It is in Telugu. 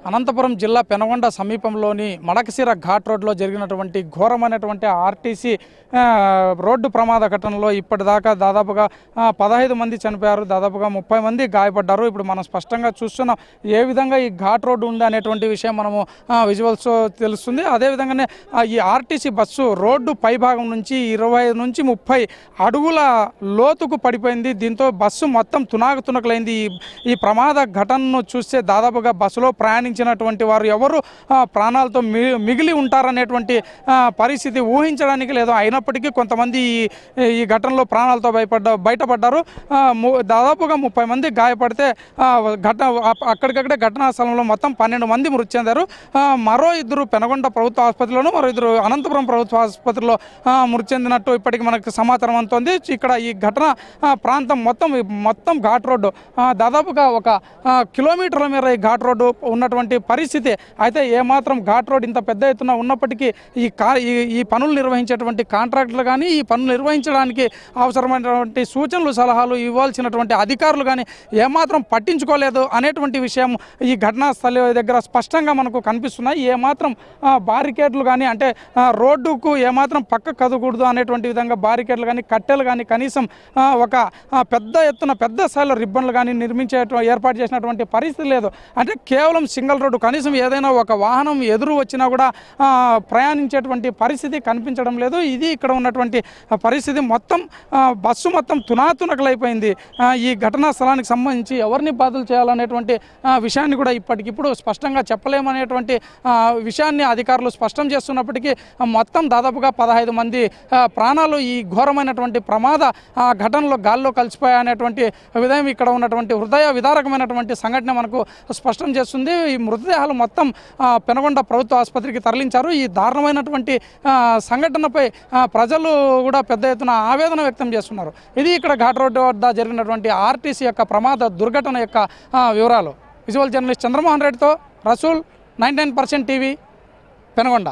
అనంతపురం జిల్లా పెనుగొండ సమీపంలోని మడకశిర ఘాట్ రోడ్లో జరిగినటువంటి ఘోరమైనటువంటి ఆర్టీసీ రోడ్డు ప్రమాద ఘటనలో ఇప్పటిదాకా దాదాపుగా 15 మంది చనిపోయారు, దాదాపుగా 30 మంది గాయపడ్డారు. ఇప్పుడు మనం స్పష్టంగా చూస్తున్నాం ఏ విధంగా ఈ ఘాట్ రోడ్డు ఉంది అనేటువంటి విషయం మనము విజువల్స్ తెలుస్తుంది. అదేవిధంగానే ఈ ఆర్టీసీ బస్సు రోడ్డు పైభాగం నుంచి 25 నుంచి 30 అడుగుల లోతుకు పడిపోయింది. దీంతో బస్సు మొత్తం తునాకుతునకలైంది. ఈ ప్రమాద ఘటనను చూస్తే దాదాపుగా బస్సులో ప్రయాణించినటువంటి వారు ఎవరు ప్రాణాలతో మిగిలి ఉంటారనేటువంటి పరిస్థితి ఊహించడానికి లేదు. అయినప్పటికీ కొంతమంది ఈ ఘటనలో ప్రాణాలతో బయటపడ్డారు. దాదాపుగా 30 మంది గాయపడితే అక్కడికక్కడే ఘటనా స్థలంలో మొత్తం 12 మంది మృతి చెందారు. మరో 2 పెనుగొండ ప్రభుత్వ ఆసుపత్రిలోను, మరో 2 అనంతపురం ప్రభుత్వ ఆసుపత్రిలో మృతి చెందినట్టు ఇప్పటికి మనకు సమాచారం అందుతోంది. ఇక్కడ ఈ ఘటన ప్రాంతం మొత్తం ఘాట్ రోడ్డు దాదాపుగా 1 కిలోమీటర్ల మేర ఈ ఘాట్ రోడ్డు ఉన్నటువంటి పరిస్థితి. అయితే ఏమాత్రం ఘాట్ రోడ్ ఇంత పెద్ద ఎత్తున ఉన్నప్పటికీ ఈ పనులు నిర్వహించేటువంటి కాంట్రాక్టర్లు కానీ, ఈ పనులు నిర్వహించడానికి అవసరమైనటువంటి సూచనలు సలహాలు ఇవ్వాల్సినటువంటి అధికారులు కానీ ఏమాత్రం పట్టించుకోలేదు అనేటువంటి విషయం ఈ ఘటనా స్థలి దగ్గర స్పష్టంగా మనకు కనిపిస్తున్నాయి. ఏమాత్రం బారికేడ్లు కానీ, అంటే రోడ్డుకు ఏమాత్రం పక్క కదకూడదు అనేటువంటి విధంగా బారికేడ్లు కానీ, కట్టెలు కానీ, కనీసం ఒక పెద్ద ఎత్తున పెద్ద స్థాయిలో రిబ్బన్లు కానీ ఏర్పాటు చేసినటువంటి పరిస్థితి లేదు. అంటే కేవలం సింగిల్ రోడ్డు, కనీసం ఏదైనా ఒక వాహనం ఎదురు వచ్చినా కూడా ప్రయాణించేటువంటి పరిస్థితి కనిపించడం లేదు. ఇది ఇక్కడ ఉన్నటువంటి పరిస్థితి. బస్సు మొత్తం తునాతునకలైపోయింది. ఈ ఘటనా స్థలానికి సంబంధించి ఎవరిని బాధలు చేయాలనేటువంటి విషయాన్ని కూడా ఇప్పటికిప్పుడు స్పష్టంగా చెప్పలేమనేటువంటి విషయాన్ని అధికారులు స్పష్టం చేస్తున్నప్పటికీ మొత్తం దాదాపుగా 15 మంది ప్రాణాలు ఈ ఘోరమైనటువంటి ప్రమాద ఘటనలో గాల్లో కలిసిపోయాయనేటువంటి విధంగా ఇక్కడ ఉన్నటువంటి హృదయ విదారకమైనటువంటి సంఘటన మనకు స్పష్టం చేస్తుంది. ఈ మృతదేహాలు మొత్తం పెనుగొండ ప్రభుత్వ ఆసుపత్రికి తరలించారు. ఈ దారుణమైనటువంటి సంఘటనపై ప్రజలు కూడా పెద్ద ఎత్తున ఆవేదన వ్యక్తం చేస్తున్నారు. ఇది ఇక్కడ ఘాట్ రోడ్డు వద్ద జరిగినటువంటి ఆర్టీసీ యొక్క ప్రమాద దుర్ఘటన యొక్క వివరాలు. విజువల్ జర్నలిస్ట్ చంద్రమోహన్ రెడ్డితో రసూల్, 99% టీవీ, పెనుగొండ.